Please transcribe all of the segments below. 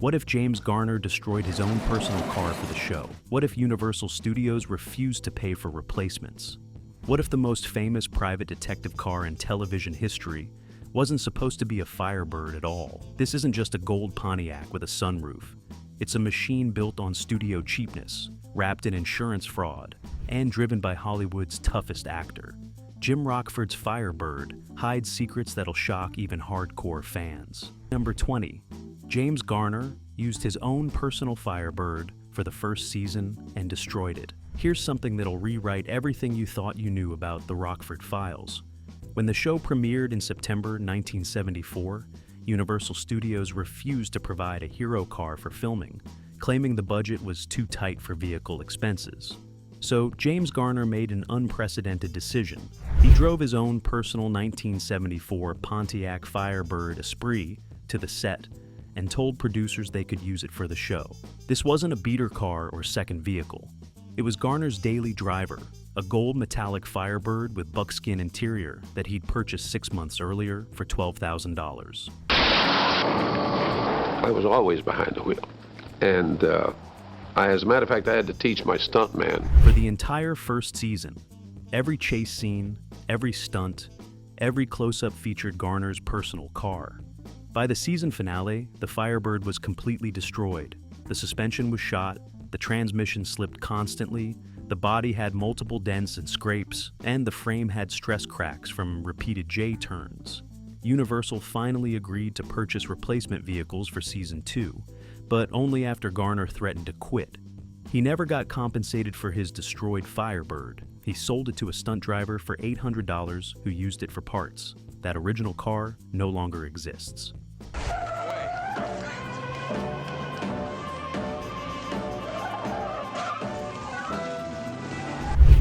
What if James Garner destroyed his own personal car for the show? What if Universal Studios refused to pay for replacements? What if the most famous private detective car in television history wasn't supposed to be a Firebird at all? This isn't just a gold Pontiac with a sunroof. It's a machine built on studio cheapness, wrapped in insurance fraud, and driven by Hollywood's toughest actor. Jim Rockford's Firebird hides secrets that'll shock even hardcore fans. Number 20. James Garner used his own personal Firebird for the first season and destroyed it. Here's something that'll rewrite everything you thought you knew about the Rockford Files. When the show premiered in September 1974, Universal Studios refused to provide a hero car for filming, claiming the budget was too tight for vehicle expenses. So James Garner made an unprecedented decision. He drove his own personal 1974 Pontiac Firebird Esprit to the set and told producers they could use it for the show. This wasn't a beater car or second vehicle. It was Garner's daily driver, a gold metallic Firebird with buckskin interior that he'd purchased 6 months earlier for $12,000. I was always behind the wheel. And as a matter of fact, I had to teach my stunt man. For the entire first season, every chase scene, every stunt, every close-up featured Garner's personal car. By the season finale, the Firebird was completely destroyed. The suspension was shot, the transmission slipped constantly, the body had multiple dents and scrapes, and the frame had stress cracks from repeated J-turns. Universal finally agreed to purchase replacement vehicles for season 2, but only after Garner threatened to quit. He never got compensated for his destroyed Firebird. He sold it to a stunt driver for $800 who used it for parts. That original car no longer exists.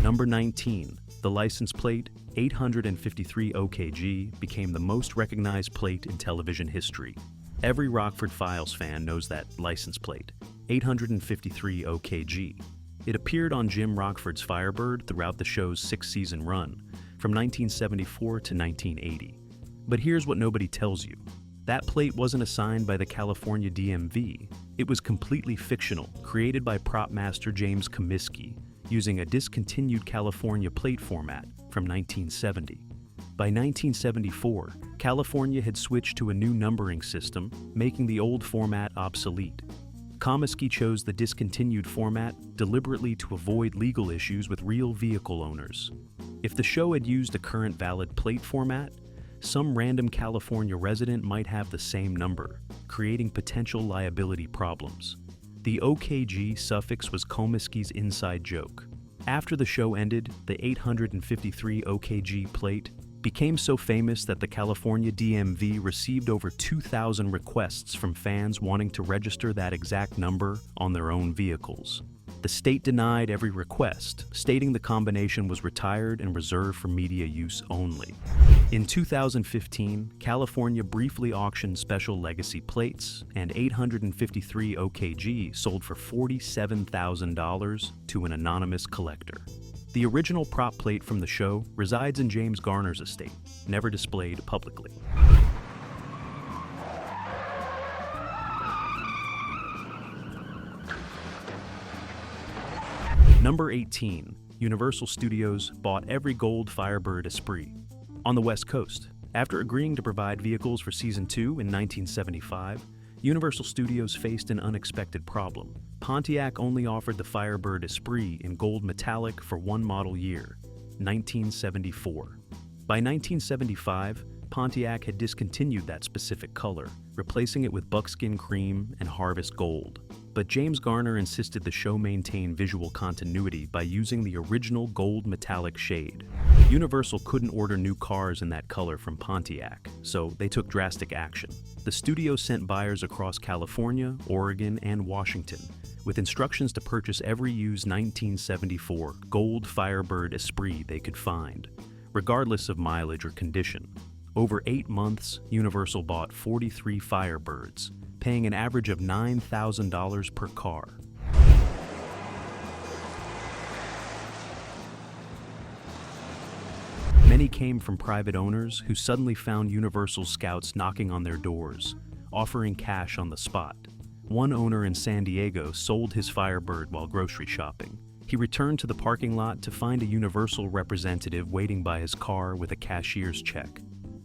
Number 19. The license plate 853 OKG became the most recognized plate in television history. Every Rockford Files fan knows that license plate, 853 OKG. It appeared on Jim Rockford's Firebird throughout the show's 6-season run, from 1974 to 1980. But here's what nobody tells you. That plate wasn't assigned by the California DMV. It was completely fictional, created by prop master James Comiskey, using a discontinued California plate format from 1970. By 1974, California had switched to a new numbering system, making the old format obsolete. Comiskey chose the discontinued format deliberately to avoid legal issues with real vehicle owners. If the show had used a current valid plate format, some random California resident might have the same number, creating potential liability problems. The OKG suffix was Comiskey's inside joke. After the show ended, the 853 OKG plate became so famous that the California DMV received over 2,000 requests from fans wanting to register that exact number on their own vehicles. The state denied every request, stating the combination was retired and reserved for media use only. In 2015, California briefly auctioned special legacy plates, and 853 OKG sold for $47,000 to an anonymous collector. The original prop plate from the show resides in James Garner's estate, never displayed publicly. Number 18. Universal Studios bought every gold Firebird Esprit. On the West Coast, after agreeing to provide vehicles for Season 2 in 1975, Universal Studios faced an unexpected problem. Pontiac only offered the Firebird Esprit in gold metallic for one model year, 1974. By 1975, Pontiac had discontinued that specific color, replacing it with buckskin cream and harvest gold. But James Garner insisted the show maintain visual continuity by using the original gold metallic shade. Universal couldn't order new cars in that color from Pontiac, so they took drastic action. The studio sent buyers across California, Oregon, and Washington, with instructions to purchase every used 1974 gold Firebird Esprit they could find, regardless of mileage or condition. Over 8 months, Universal bought 43 Firebirds, paying an average of $9,000 per car. Many came from private owners who suddenly found Universal scouts knocking on their doors, offering cash on the spot. One owner in San Diego sold his Firebird while grocery shopping. He returned to the parking lot to find a Universal representative waiting by his car with a cashier's check.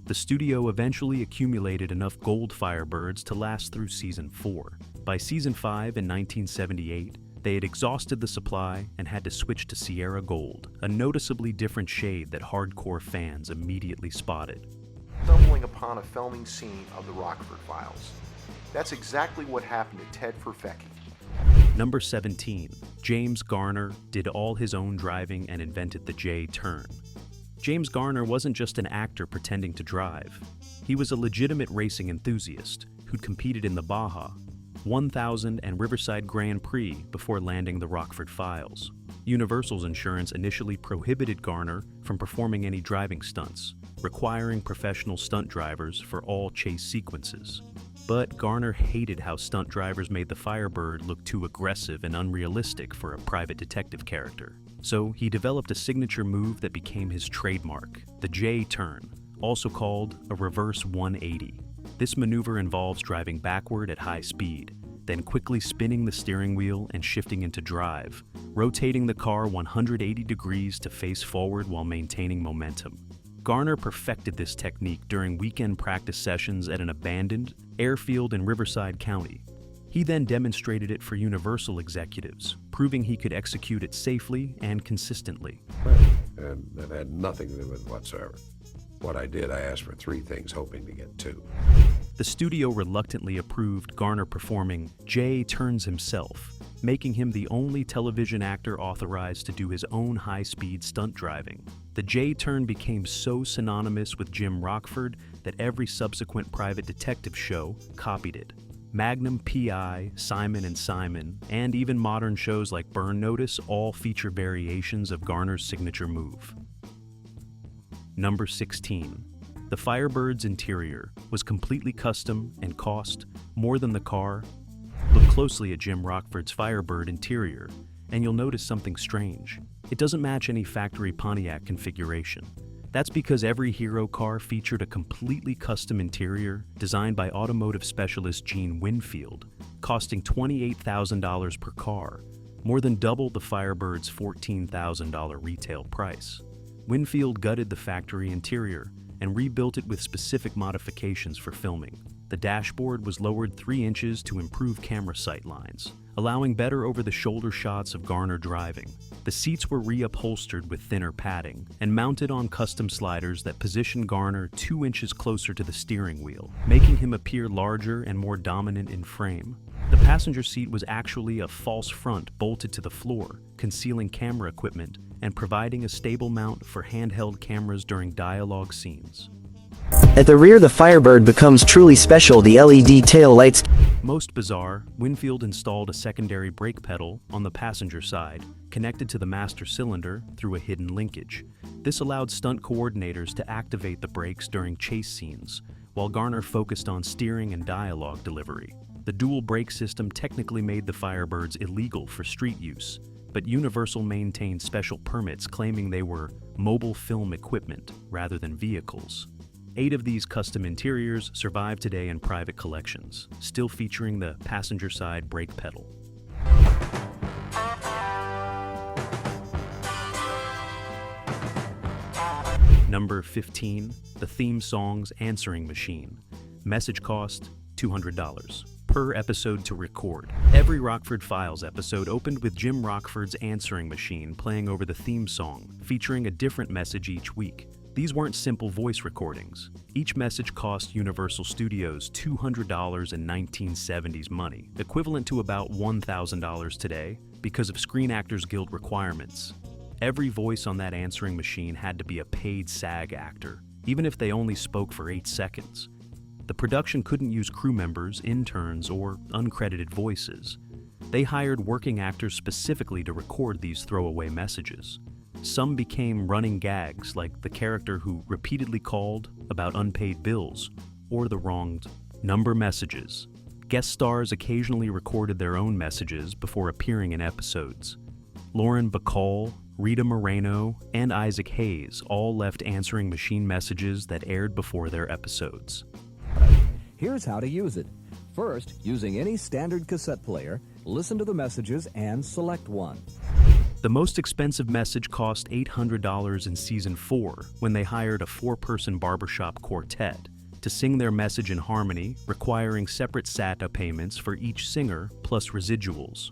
The studio eventually accumulated enough gold Firebirds to last through Season 4. By Season 5 in 1978, they had exhausted the supply and had to switch to Sierra Gold, a noticeably different shade that hardcore fans immediately spotted. Stumbling upon a filming scene of the Rockford Files. That's exactly what happened to Ted Perfecki. Number 17. James Garner did all his own driving and invented the J-turn. James Garner wasn't just an actor pretending to drive. He was a legitimate racing enthusiast who'd competed in the Baja, 1000 and Riverside Grand Prix before landing the Rockford Files. Universal's insurance initially prohibited Garner from performing any driving stunts, requiring professional stunt drivers for all chase sequences. But Garner hated how stunt drivers made the Firebird look too aggressive and unrealistic for a private detective character. So he developed a signature move that became his trademark, the J-turn, also called a reverse 180. This maneuver involves driving backward at high speed, then quickly spinning the steering wheel and shifting into drive, rotating the car 180 degrees to face forward while maintaining momentum. Garner perfected this technique during weekend practice sessions at an abandoned airfield in Riverside County. He then demonstrated it for Universal executives, proving he could execute it safely and consistently. And that had nothing to do with it whatsoever. What I did, I asked for 3 things, hoping to get 2. The studio reluctantly approved Garner performing J-turns himself, making him the only television actor authorized to do his own high-speed stunt driving. The J-turn became so synonymous with Jim Rockford that every subsequent private detective show copied it. Magnum P.I., Simon & Simon, and even modern shows like Burn Notice all feature variations of Garner's signature move. Number 16. The Firebird's interior was completely custom and cost more than the car. Look closely at Jim Rockford's Firebird interior, and you'll notice something strange. It doesn't match any factory Pontiac configuration. That's because every hero car featured a completely custom interior designed by automotive specialist Gene Winfield, costing $28,000 per car, more than double the Firebird's $14,000 retail price. Winfield gutted the factory interior and rebuilt it with specific modifications for filming. The dashboard was lowered 3 inches to improve camera sight lines, allowing better over-the-shoulder shots of Garner driving. The seats were reupholstered with thinner padding and mounted on custom sliders that positioned Garner 2 inches closer to the steering wheel, making him appear larger and more dominant in frame. The passenger seat was actually a false front bolted to the floor, concealing camera equipment and providing a stable mount for handheld cameras during dialogue scenes. At the rear, the Firebird becomes truly special. The LED tail lights. Most bizarre, Winfield installed a secondary brake pedal on the passenger side, connected to the master cylinder through a hidden linkage. This allowed stunt coordinators to activate the brakes during chase scenes, while Garner focused on steering and dialogue delivery. The dual brake system technically made the Firebirds illegal for street use, but Universal maintained special permits claiming they were mobile film equipment rather than vehicles. 8 of these custom interiors survive today in private collections, still featuring the passenger side brake pedal. Number 15, the theme song's answering machine. Message cost $200 per episode to record. Every Rockford Files episode opened with Jim Rockford's answering machine playing over the theme song, featuring a different message each week. These weren't simple voice recordings. Each message cost Universal Studios $200 in 1970s money, equivalent to about $1,000 today, because of Screen Actors Guild requirements. Every voice on that answering machine had to be a paid SAG actor, even if they only spoke for 8 seconds. The production couldn't use crew members, interns, or uncredited voices. They hired working actors specifically to record these throwaway messages. Some became running gags, like the character who repeatedly called about unpaid bills or the wrong number messages. Guest stars occasionally recorded their own messages before appearing in episodes. Lauren Bacall, Rita Moreno, and Isaac Hayes all left answering machine messages that aired before their episodes. Here's how to use it. First, using any standard cassette player, listen to the messages and select one. The most expensive message cost $800 in Season 4 when they hired a 4-person barbershop quartet to sing their message in harmony, requiring separate SATA payments for each singer plus residuals.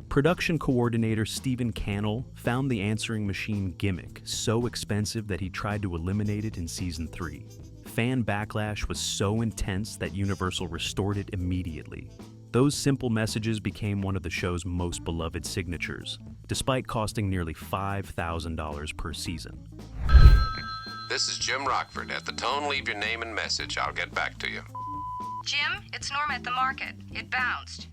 Production coordinator Stephen Cannell found the answering machine gimmick so expensive that he tried to eliminate it in Season 3. Fan backlash was so intense that Universal restored it immediately. Those simple messages became one of the show's most beloved signatures, despite costing nearly $5,000 per season. This is Jim Rockford. At the tone, leave your name and message. I'll get back to you. Jim, it's Norma at the market. It bounced.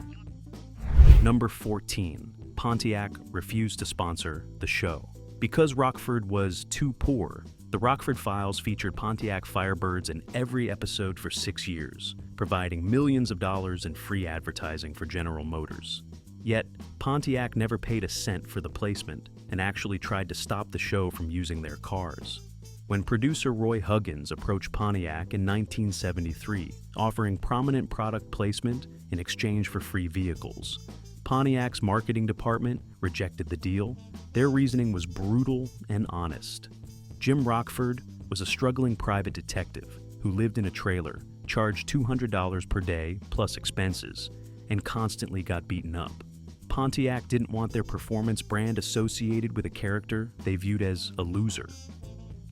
Number 14. Pontiac refused to sponsor the show. Because Rockford was too poor, the Rockford Files featured Pontiac Firebirds in every episode for 6 years, providing millions of dollars in free advertising for General Motors. Yet, Pontiac never paid a cent for the placement and actually tried to stop the show from using their cars. When producer Roy Huggins approached Pontiac in 1973, offering prominent product placement in exchange for free vehicles, Pontiac's marketing department rejected the deal. Their reasoning was brutal and honest. Jim Rockford was a struggling private detective who lived in a trailer, charged $200 per day plus expenses, and constantly got beaten up. Pontiac didn't want their performance brand associated with a character they viewed as a loser.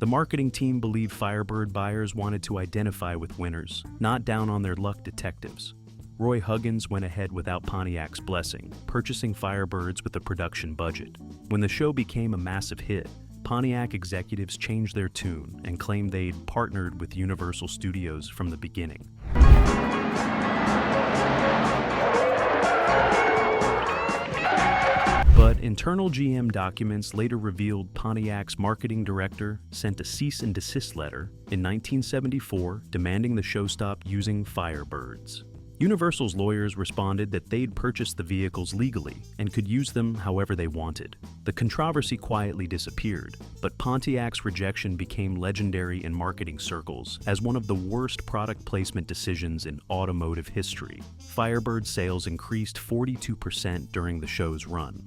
The marketing team believed Firebird buyers wanted to identify with winners, not down on their luck detectives. Roy Huggins went ahead without Pontiac's blessing, purchasing Firebirds with a production budget. When the show became a massive hit, Pontiac executives changed their tune and claimed they'd partnered with Universal Studios from the beginning. But internal GM documents later revealed Pontiac's marketing director sent a cease and desist letter in 1974 demanding the show stop using Firebirds. Universal's lawyers responded that they'd purchased the vehicles legally and could use them however they wanted. The controversy quietly disappeared, but Pontiac's rejection became legendary in marketing circles as one of the worst product placement decisions in automotive history. Firebird sales increased 42% during the show's run.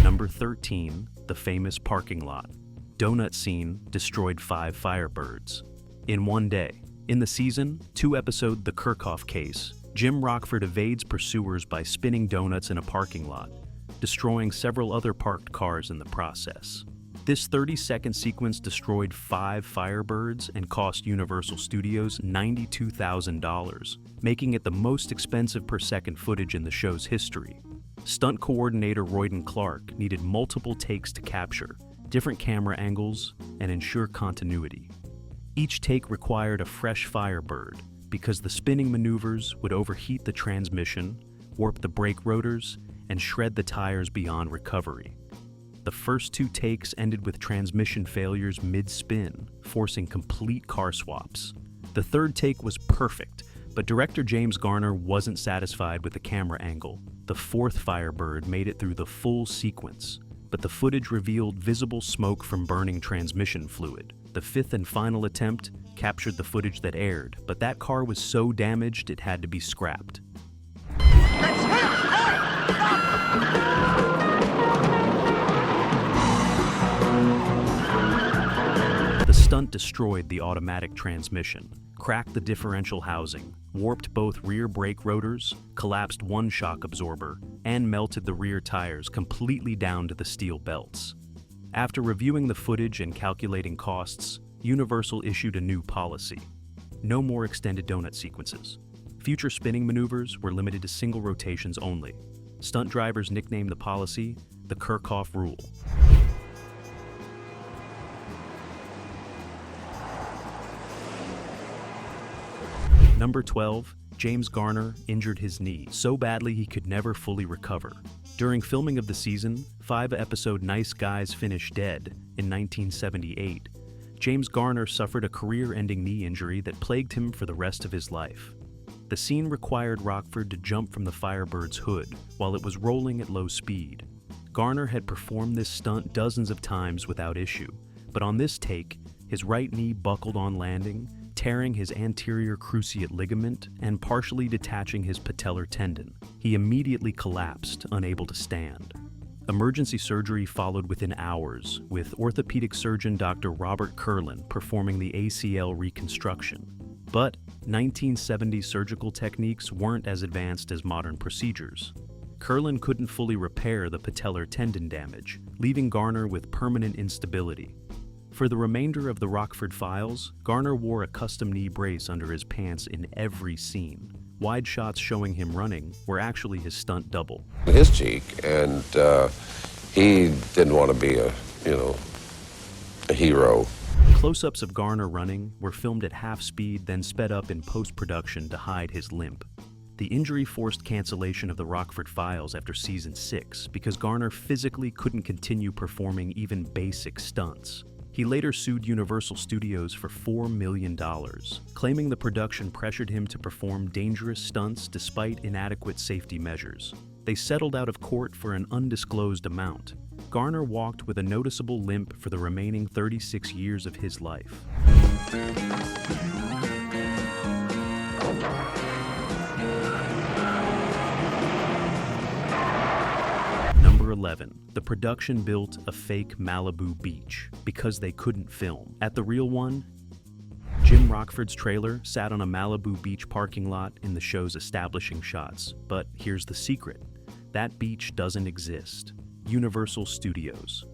Number 13, the famous parking lot. Donut scene destroyed 5 Firebirds. In one day. In the season 2 episode The Kirchhoff Case, Jim Rockford evades pursuers by spinning donuts in a parking lot, destroying several other parked cars in the process. This 30-second sequence destroyed 5 Firebirds and cost Universal Studios $92,000, making it the most expensive per-second footage in the show's history. Stunt coordinator Royden Clark needed multiple takes to capture, different camera angles, and ensure continuity. Each take required a fresh Firebird, because the spinning maneuvers would overheat the transmission, warp the brake rotors, and shred the tires beyond recovery. The first 2 takes ended with transmission failures mid-spin, forcing complete car swaps. The third take was perfect, but director James Garner wasn't satisfied with the camera angle. The 4th Firebird made it through the full sequence, but the footage revealed visible smoke from burning transmission fluid. The 5th and final attempt captured the footage that aired, but that car was so damaged it had to be scrapped. The stunt destroyed the automatic transmission, cracked the differential housing, warped both rear brake rotors, collapsed one shock absorber, and melted the rear tires completely down to the steel belts. After reviewing the footage and calculating costs, Universal issued a new policy. No more extended donut sequences. Future spinning maneuvers were limited to single rotations only. Stunt drivers nicknamed the policy the Kirchhoff Rule. Number 12, James Garner injured his knee so badly he could never fully recover. During filming of the season, 5-episode Nice Guys Finish Dead in 1978, James Garner suffered a career-ending knee injury that plagued him for the rest of his life. The scene required Rockford to jump from the Firebird's hood while it was rolling at low speed. Garner had performed this stunt dozens of times without issue, but on this take, his right knee buckled on landing, tearing his anterior cruciate ligament and partially detaching his patellar tendon. He immediately collapsed, unable to stand. Emergency surgery followed within hours, with orthopedic surgeon Dr. Robert Curlin performing the ACL reconstruction. But 1970s surgical techniques weren't as advanced as modern procedures. Curlin couldn't fully repair the patellar tendon damage, leaving Garner with permanent instability. For the remainder of the Rockford Files, Garner wore a custom knee brace under his pants in every scene. Wide shots showing him running were actually his stunt double. His cheek, and he didn't want to be a hero. Close-ups of Garner running were filmed at half speed, then sped up in post-production to hide his limp. The injury forced cancellation of the Rockford Files after season 6 because Garner physically couldn't continue performing even basic stunts. He later sued Universal Studios for $4 million, claiming the production pressured him to perform dangerous stunts despite inadequate safety measures. They settled out of court for an undisclosed amount. Garner walked with a noticeable limp for the remaining 36 years of his life. Number 11. The production built a fake Malibu beach because they couldn't film. At the real one, Jim Rockford's trailer sat on a Malibu beach parking lot in the show's establishing shots. But here's the secret. That beach doesn't exist. Universal Studios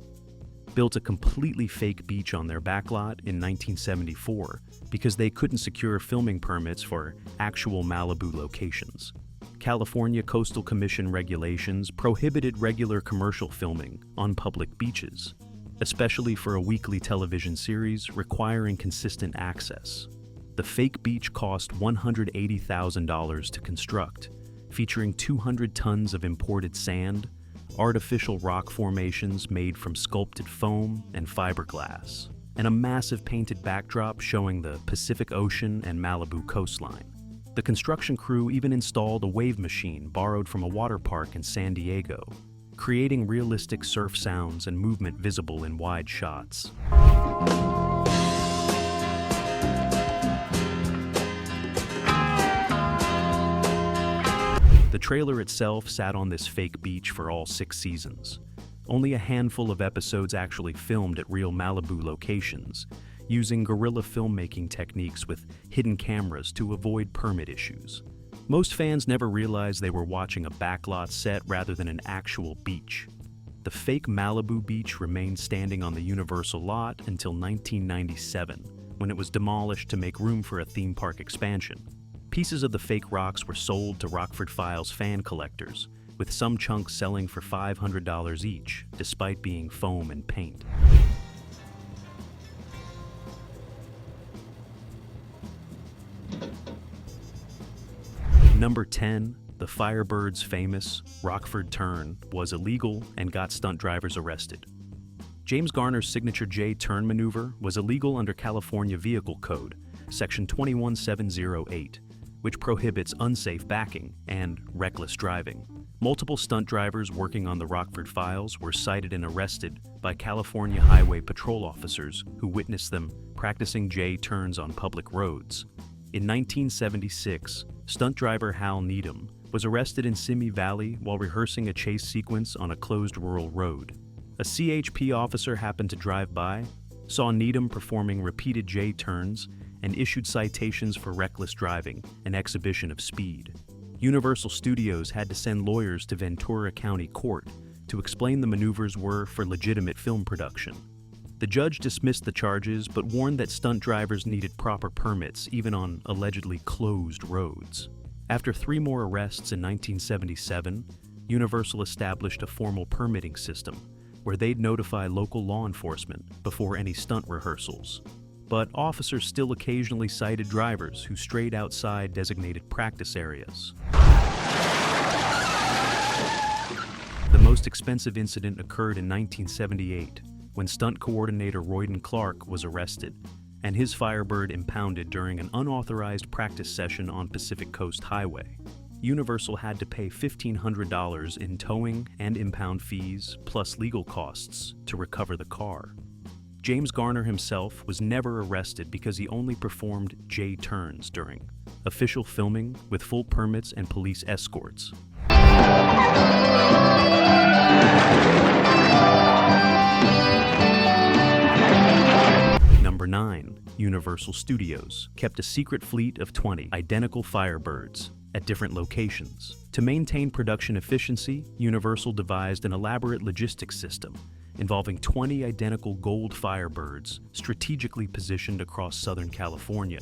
built a completely fake beach on their backlot in 1974 because they couldn't secure filming permits for actual Malibu locations. California Coastal Commission regulations prohibited regular commercial filming on public beaches, especially for a weekly television series requiring consistent access. The fake beach cost $180,000 to construct, featuring 200 tons of imported sand, artificial rock formations made from sculpted foam and fiberglass, and a massive painted backdrop showing the Pacific Ocean and Malibu coastline. The construction crew even installed a wave machine borrowed from a water park in San Diego, creating realistic surf sounds and movement visible in wide shots. The trailer itself sat on this fake beach for all 6 seasons. Only a handful of episodes actually filmed at real Malibu locations, using guerrilla filmmaking techniques with hidden cameras to avoid permit issues. Most fans never realized they were watching a backlot set rather than an actual beach. The fake Malibu beach remained standing on the Universal lot until 1997, when it was demolished to make room for a theme park expansion. Pieces of the fake rocks were sold to Rockford Files fan collectors, with some chunks selling for $500 each, despite being foam and paint. Number 10, the Firebirds' famous Rockford turn was illegal and got stunt drivers arrested. James Garner's signature J-turn maneuver was illegal under California Vehicle Code, Section 21708, which prohibits unsafe backing and reckless driving. Multiple stunt drivers working on the Rockford Files were cited and arrested by California Highway Patrol officers who witnessed them practicing J-turns on public roads. In 1976, stunt driver Hal Needham was arrested in Simi Valley while rehearsing a chase sequence on a closed rural road. A CHP officer happened to drive by, saw Needham performing repeated J-turns, and issued citations for reckless driving, an exhibition of speed. Universal Studios had to send lawyers to Ventura County Court to explain the maneuvers were for legitimate film production. The judge dismissed the charges but warned that stunt drivers needed proper permits even on allegedly closed roads. After 3 more arrests in 1977, Universal established a formal permitting system where they'd notify local law enforcement before any stunt rehearsals. But officers still occasionally cited drivers who strayed outside designated practice areas. The most expensive incident occurred in 1978, when stunt coordinator Royden Clark was arrested, and his Firebird impounded during an unauthorized practice session on Pacific Coast Highway. Universal had to pay $1,500 in towing and impound fees, plus legal costs, to recover the car. James Garner himself was never arrested because he only performed J-turns during official filming with full permits and police escorts. Number 9. Universal Studios kept a secret fleet of 20 identical Firebirds at different locations. To maintain production efficiency, Universal devised an elaborate logistics system involving 20 identical gold Firebirds strategically positioned across Southern California.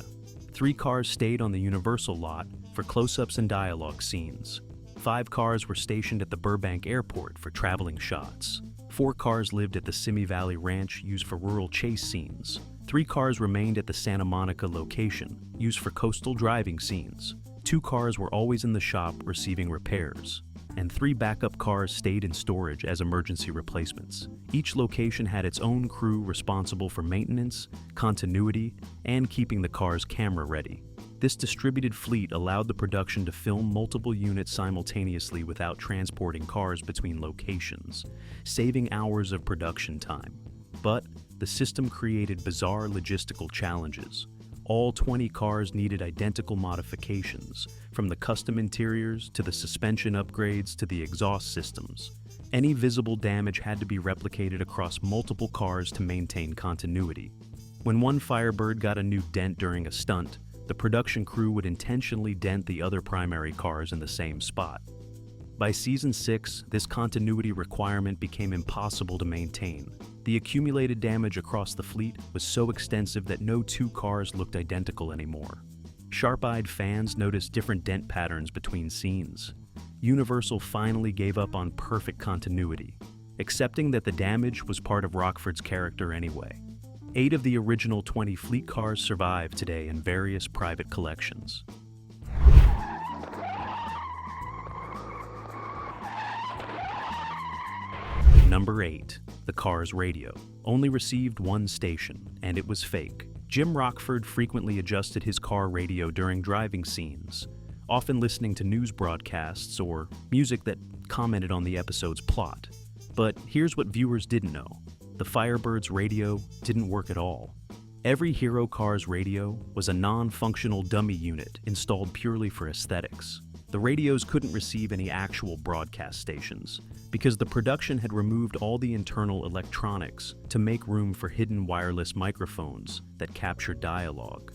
3 cars stayed on the Universal lot for close-ups and dialogue scenes. 5 cars were stationed at the Burbank Airport for traveling shots. 4 cars lived at the Simi Valley Ranch used for rural chase scenes. 3 cars remained at the Santa Monica location, used for coastal driving scenes. 2 cars were always in the shop receiving repairs, and 3 backup cars stayed in storage as emergency replacements. Each location had its own crew responsible for maintenance, continuity, and keeping the cars camera ready. This distributed fleet allowed the production to film multiple units simultaneously without transporting cars between locations, saving hours of production time. But the system created bizarre logistical challenges. All 20 cars needed identical modifications, from the custom interiors to the suspension upgrades to the exhaust systems. Any visible damage had to be replicated across multiple cars to maintain continuity. When one Firebird got a new dent during a stunt, the production crew would intentionally dent the other primary cars in the same spot. By season 6, this continuity requirement became impossible to maintain. The accumulated damage across the fleet was so extensive that no 2 cars looked identical anymore. Sharp-eyed fans noticed different dent patterns between scenes. Universal finally gave up on perfect continuity, accepting that the damage was part of Rockford's character anyway. 8 of the original 20 fleet cars survive today in various private collections. Number 8. The car's radio only received one station, and it was fake. Jim Rockford frequently adjusted his car radio during driving scenes, often listening to news broadcasts or music that commented on the episode's plot. But here's what viewers didn't know. The Firebird's radio didn't work at all. Every hero car's radio was a non-functional dummy unit installed purely for aesthetics. The radios couldn't receive any actual broadcast stations because the production had removed all the internal electronics to make room for hidden wireless microphones that captured dialogue.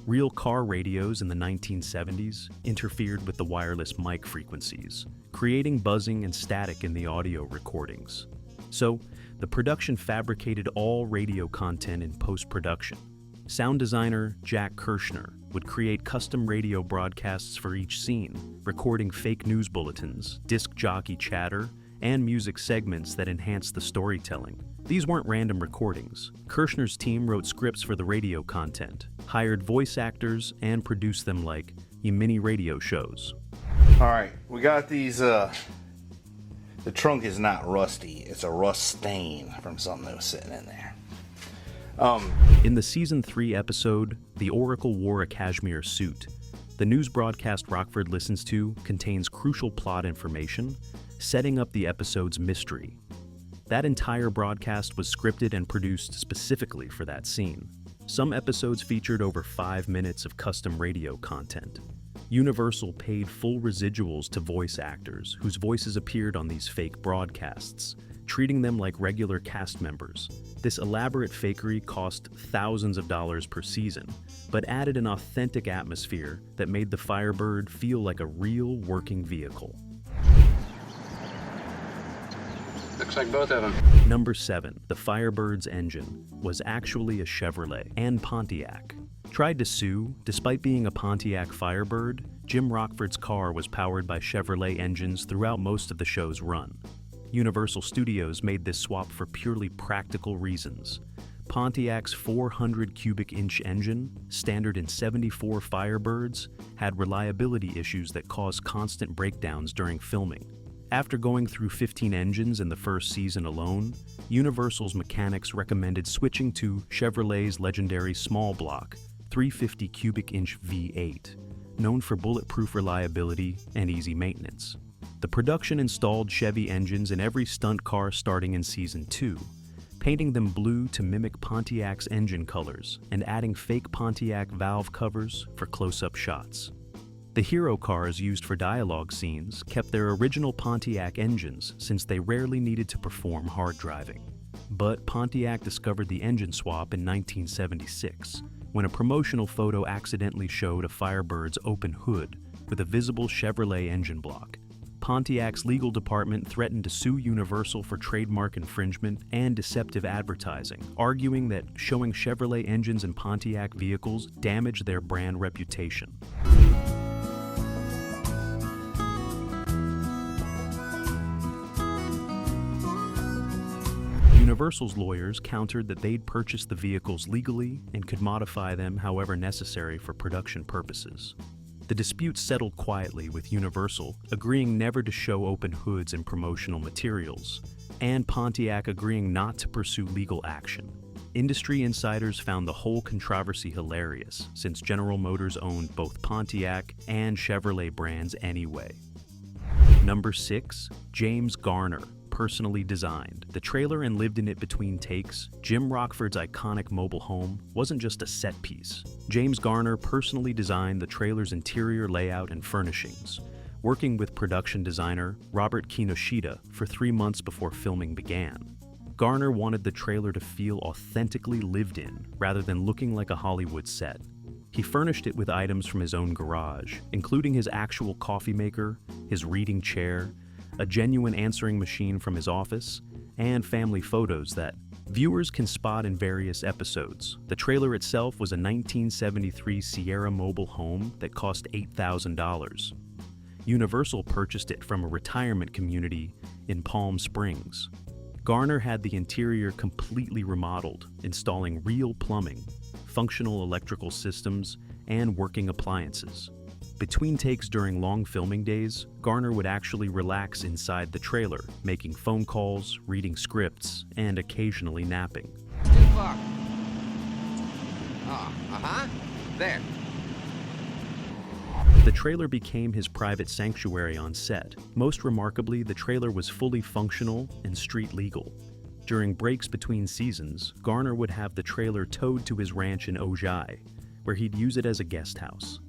Real car radios in the 1970s interfered with the wireless mic frequencies, creating buzzing and static in the audio recordings. So, the production fabricated all radio content in post-production. Sound designer Jack Kirshner would create custom radio broadcasts for each scene, recording fake news bulletins, disc jockey chatter, and music segments that enhanced the storytelling. These weren't random recordings. Kirshner's team wrote scripts for the radio content, hired voice actors, and produced them like mini radio shows. All right, we got these, the trunk is not rusty. It's a rust stain from something that was sitting in there. In the Season 3 episode, The Oracle Wore a Cashmere Suit, the news broadcast Rockford listens to contains crucial plot information, setting up the episode's mystery. That entire broadcast was scripted and produced specifically for that scene. Some episodes featured over 5 minutes of custom radio content. Universal paid full residuals to voice actors whose voices appeared on these fake broadcasts, treating them like regular cast members. This elaborate fakery cost thousands of dollars per season, but added an authentic atmosphere that made the Firebird feel like a real working vehicle. Looks like both of them. Number 7. The Firebird's engine was actually a Chevrolet and Pontiac. Tried to sue, despite being a Pontiac Firebird, Jim Rockford's car was powered by Chevrolet engines throughout most of the show's run. Universal Studios made this swap for purely practical reasons. Pontiac's 400 cubic inch engine, standard in 74 Firebirds, had reliability issues that caused constant breakdowns during filming. After going through 15 engines in the first season alone, Universal's mechanics recommended switching to Chevrolet's legendary small block 350 cubic inch V8, known for bulletproof reliability and easy maintenance. The production installed Chevy engines in every stunt car starting in Season 2, painting them blue to mimic Pontiac's engine colors and adding fake Pontiac valve covers for close-up shots. The hero cars used for dialogue scenes kept their original Pontiac engines since they rarely needed to perform hard driving. But Pontiac discovered the engine swap in 1976, when a promotional photo accidentally showed a Firebird's open hood with a visible Chevrolet engine block. Pontiac's legal department threatened to sue Universal for trademark infringement and deceptive advertising, arguing that showing Chevrolet engines in Pontiac vehicles damaged their brand reputation. Universal's lawyers countered that they'd purchased the vehicles legally and could modify them however necessary for production purposes. The dispute settled quietly, with Universal agreeing never to show open hoods in promotional materials, and Pontiac agreeing not to pursue legal action. Industry insiders found the whole controversy hilarious, since General Motors owned both Pontiac and Chevrolet brands anyway. Number 6. James Garner. Personally designed. The trailer and lived in it between takes, Jim Rockford's iconic mobile home wasn't just a set piece. James Garner personally designed the trailer's interior layout and furnishings, working with production designer Robert Kinoshita for 3 months before filming began. Garner wanted the trailer to feel authentically lived in, rather than looking like a Hollywood set. He furnished it with items from his own garage, including his actual coffee maker, his reading chair, a genuine answering machine from his office, and family photos that viewers can spot in various episodes. The trailer itself was a 1973 Sierra mobile home that cost $8,000. Universal purchased it from a retirement community in Palm Springs. Garner had the interior completely remodeled, installing real plumbing, functional electrical systems, and working appliances. Between takes during long filming days, Garner would actually relax inside the trailer, making phone calls, reading scripts, and occasionally napping. Too far. There. The trailer became his private sanctuary on set. Most remarkably, the trailer was fully functional and street legal. During breaks between seasons, Garner would have the trailer towed to his ranch in Ojai, where he'd use it as a guest house.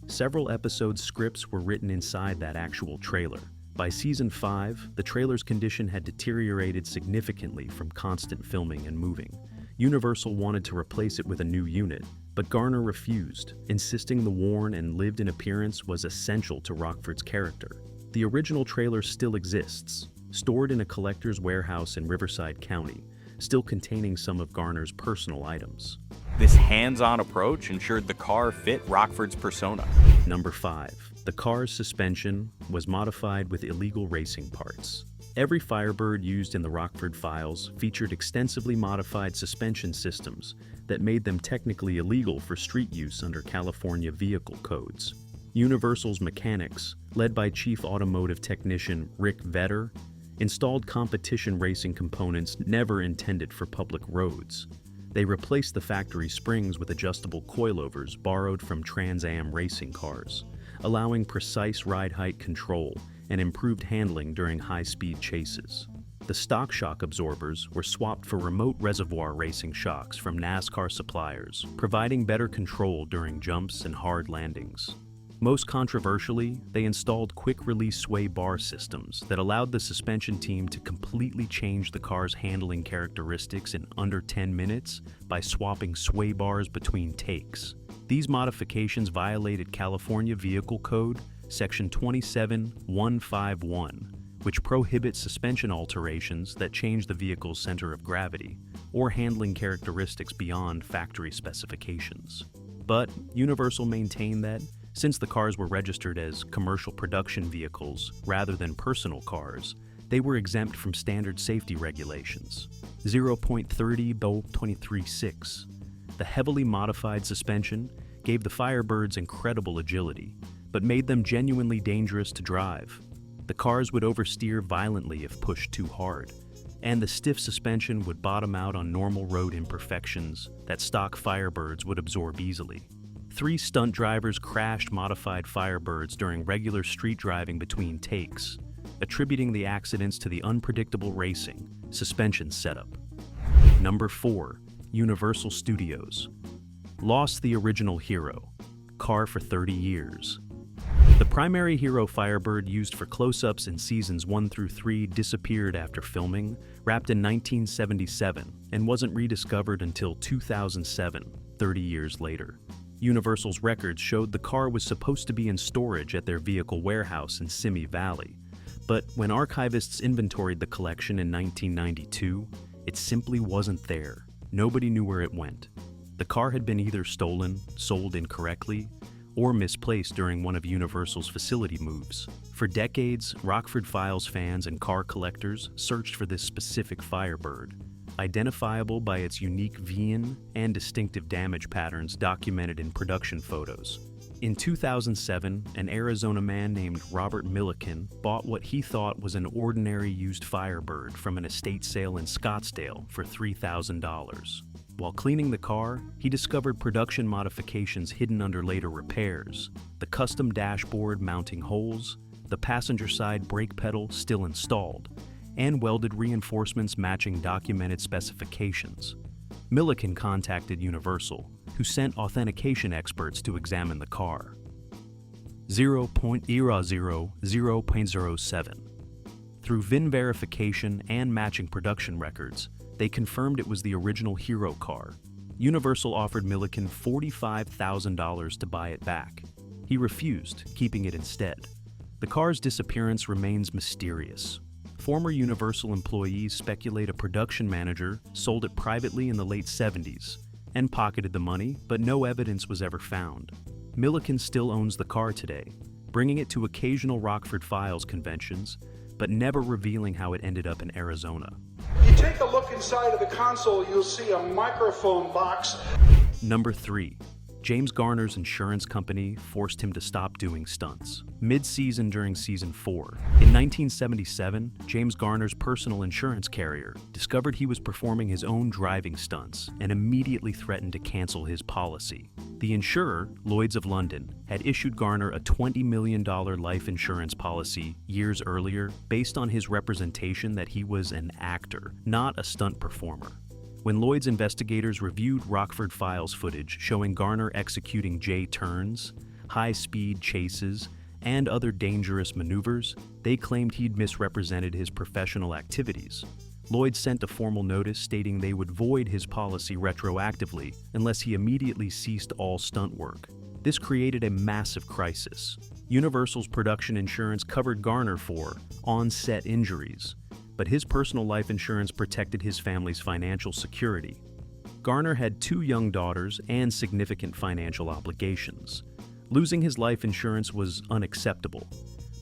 Several episode scripts were written inside that actual trailer. By season 5, the trailer's condition had deteriorated significantly from constant filming and moving. Universal wanted to replace it with a new unit, but Garner refused, insisting the worn and lived-in appearance was essential to Rockford's character. The original trailer still exists, stored in a collector's warehouse in Riverside County, still containing some of Garner's personal items. This hands-on approach ensured the car fit Rockford's persona. Number 5. The car's suspension was modified with illegal racing parts. Every Firebird used in the Rockford Files featured extensively modified suspension systems that made them technically illegal for street use under California vehicle codes. Universal's mechanics, led by Chief Automotive Technician Rick Vetter, installed competition racing components never intended for public roads. They replaced the factory springs with adjustable coilovers borrowed from Trans Am racing cars, allowing precise ride height control and improved handling during high-speed chases. The stock shock absorbers were swapped for remote reservoir racing shocks from NASCAR suppliers, providing better control during jumps and hard landings. Most controversially, they installed quick-release sway bar systems that allowed the suspension team to completely change the car's handling characteristics in under 10 minutes by swapping sway bars between takes. These modifications violated California Vehicle Code, Section 27151, which prohibits suspension alterations that change the vehicle's center of gravity or handling characteristics beyond factory specifications. But Universal maintained that, since the cars were registered as commercial production vehicles rather than personal cars, they were exempt from standard safety regulations. 0.30-23.6. The heavily modified suspension gave the Firebirds incredible agility, but made them genuinely dangerous to drive. The cars would oversteer violently if pushed too hard, and the stiff suspension would bottom out on normal road imperfections that stock Firebirds would absorb easily. 3 stunt drivers crashed modified Firebirds during regular street driving between takes, attributing the accidents to the unpredictable racing suspension setup. Number 4. Universal Studios. Lost the original hero. Car for 30 years. The primary hero Firebird used for close-ups in seasons 1 through 3 disappeared after filming, wrapped in 1977, and wasn't rediscovered until 2007, 30 years later. Universal's records showed the car was supposed to be in storage at their vehicle warehouse in Simi Valley, but when archivists inventoried the collection in 1992, it simply wasn't there. Nobody knew where it went. The car had been either stolen, sold incorrectly, or misplaced during one of Universal's facility moves. For decades, Rockford Files fans and car collectors searched for this specific Firebird, identifiable by its unique V-in and distinctive damage patterns documented in production photos. In 2007, an Arizona man named Robert Milliken bought what he thought was an ordinary used Firebird from an estate sale in Scottsdale for $3,000. While cleaning the car, he discovered production modifications hidden under later repairs: the custom dashboard mounting holes, the passenger side brake pedal still installed, and welded reinforcements matching documented specifications. Milliken contacted Universal, who sent authentication experts to examine the car. 0.0007. Through VIN verification and matching production records, they confirmed it was the original hero car. Universal offered Milliken $45,000 to buy it back. He refused, keeping it instead. The car's disappearance remains mysterious. Former Universal employees speculate a production manager sold it privately in the late 70s and pocketed the money, but no evidence was ever found. Milliken still owns the car today, bringing it to occasional Rockford Files conventions, but never revealing how it ended up in Arizona. You take a look inside of the console, you'll see a microphone box. Number 3. James Garner's insurance company forced him to stop doing stunts. Mid-season during season 4, in 1977, James Garner's personal insurance carrier discovered he was performing his own driving stunts and immediately threatened to cancel his policy. The insurer, Lloyd's of London, had issued Garner a $20 million life insurance policy years earlier based on his representation that he was an actor, not a stunt performer. When Lloyd's investigators reviewed Rockford Files footage showing Garner executing J-turns, high-speed chases, and other dangerous maneuvers, they claimed he'd misrepresented his professional activities. Lloyd sent a formal notice stating they would void his policy retroactively unless he immediately ceased all stunt work. This created a massive crisis. Universal's production insurance covered Garner for on-set injuries, but his personal life insurance protected his family's financial security. Garner had 2 young daughters and significant financial obligations. Losing his life insurance was unacceptable,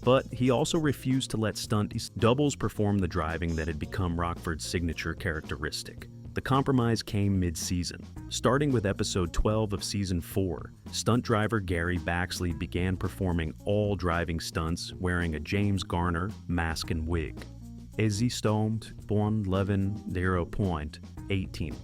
but he also refused to let stunt doubles perform the driving that had become Rockford's signature characteristic. The compromise came mid-season. Starting with episode 12 of season 4, stunt driver Gary Baxley began performing all driving stunts wearing a James Garner mask and wig. Existomt 1.11.0.18.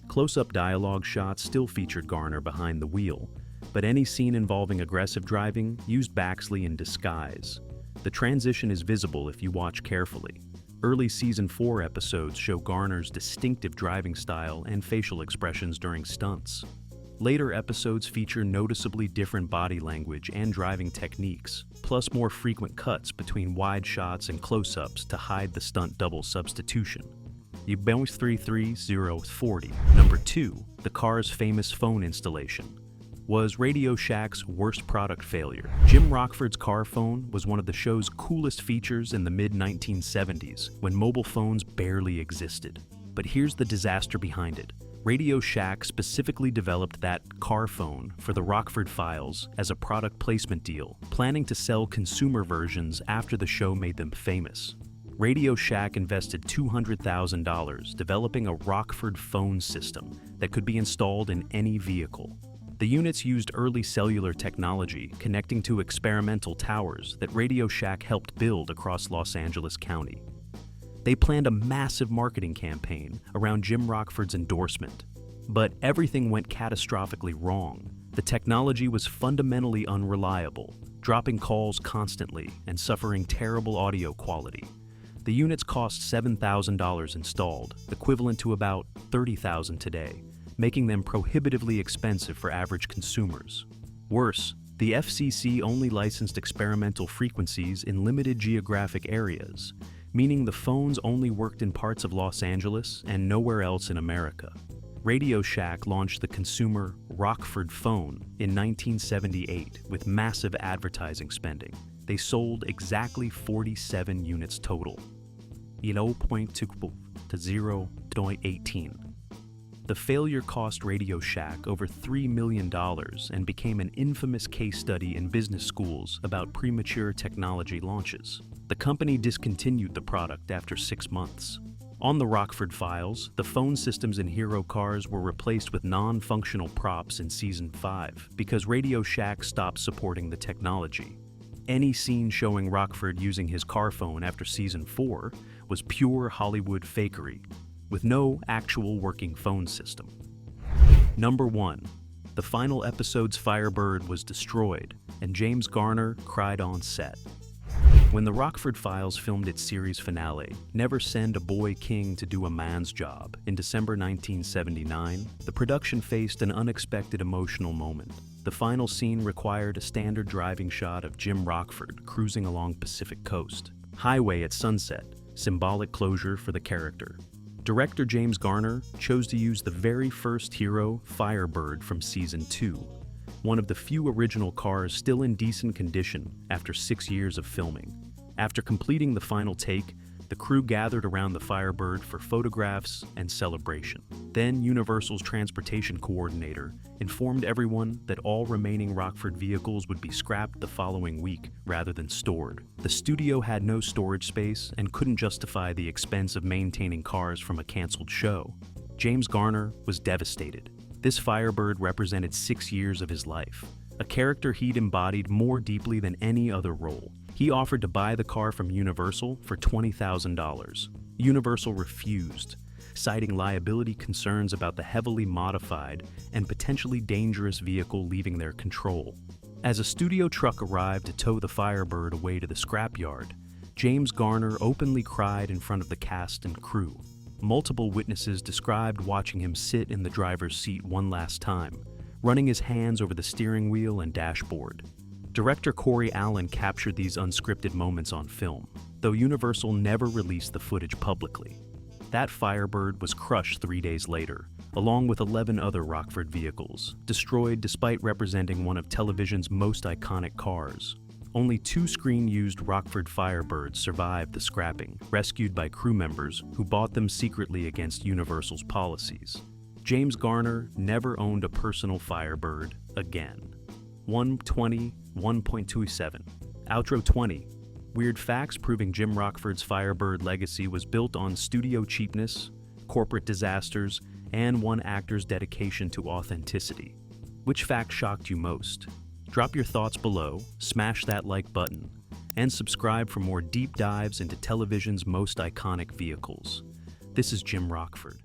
Close-up dialogue shots still featured Garner behind the wheel, but any scene involving aggressive driving used Baxley in disguise. The transition is visible if you watch carefully. Early season 4 episodes show Garner's distinctive driving style and facial expressions during stunts. Later episodes feature noticeably different body language and driving techniques, plus more frequent cuts between wide shots and close-ups to hide the stunt double substitution. Bounce 33040. Number 2. The car's famous phone installation. Was Radio Shack's worst product failure. Jim Rockford's car phone was one of the show's coolest features in the mid-1970s, when mobile phones barely existed. But here's the disaster behind it. Radio Shack specifically developed that car phone for the Rockford Files as a product placement deal, planning to sell consumer versions after the show made them famous. Radio Shack invested $200,000 developing a Rockford phone system that could be installed in any vehicle. The units used early cellular technology connecting to experimental towers that Radio Shack helped build across Los Angeles County. They planned a massive marketing campaign around Jim Rockford's endorsement, but everything went catastrophically wrong. The technology was fundamentally unreliable, dropping calls constantly and suffering terrible audio quality. The The units cost $7,000 installed, equivalent to about $30,000 today, making them prohibitively expensive for average consumers. Worse, the FCC only licensed experimental frequencies in limited geographic areas, meaning the phones only worked in parts of Los Angeles and nowhere else in America. Radio Shack launched the consumer Rockford phone in 1978 with massive advertising spending. They sold exactly 47 units total. 0.2 to 0.18. The failure cost Radio Shack over $3 million and became an infamous case study in business schools about premature technology launches. The company discontinued the product after 6 months. On the Rockford Files, the phone systems in hero cars were replaced with non-functional props in Season 5 because Radio Shack stopped supporting the technology. Any scene showing Rockford using his car phone after Season 4 was pure Hollywood fakery, with no actual working phone system. Number 1. The final episode's Firebird was destroyed, and James Garner cried on set. When the Rockford Files filmed its series finale, Never Send a Boy King to Do a Man's Job, in December 1979, the production faced an unexpected emotional moment. The final scene required a standard driving shot of Jim Rockford cruising along Pacific Coast. Highway at sunset, symbolic closure for the character. Director James Garner chose to use the very first hero, Firebird, from Season 2, one of the few original cars still in decent condition after 6 years of filming. After completing the final take, the crew gathered around the Firebird for photographs and celebration. Then Universal's transportation coordinator informed everyone that all remaining Rockford vehicles would be scrapped the following week rather than stored. The studio had no storage space and couldn't justify the expense of maintaining cars from a canceled show. James Garner was devastated. This Firebird represented 6 years of his life, a character he'd embodied more deeply than any other role. He offered to buy the car from Universal for $20,000. Universal refused, citing liability concerns about the heavily modified and potentially dangerous vehicle leaving their control. As a studio truck arrived to tow the Firebird away to the scrapyard, James Garner openly cried in front of the cast and crew. Multiple witnesses described watching him sit in the driver's seat one last time, running his hands over the steering wheel and dashboard. Director Corey Allen captured these unscripted moments on film, though Universal never released the footage publicly. That Firebird was crushed 3 days later, along with 11 other Rockford vehicles, destroyed despite representing one of television's most iconic cars. Only 2 screen-used Rockford Firebirds survived the scrapping, rescued by crew members who bought them secretly against Universal's policies. James Garner never owned a personal Firebird again. 120, 1.27. Outro 20. Weird facts proving Jim Rockford's Firebird legacy was built on studio cheapness, corporate disasters, and one actor's dedication to authenticity. Which fact shocked you most? Drop your thoughts below, smash that like button, and subscribe for more deep dives into television's most iconic vehicles. This is Jim Rockford.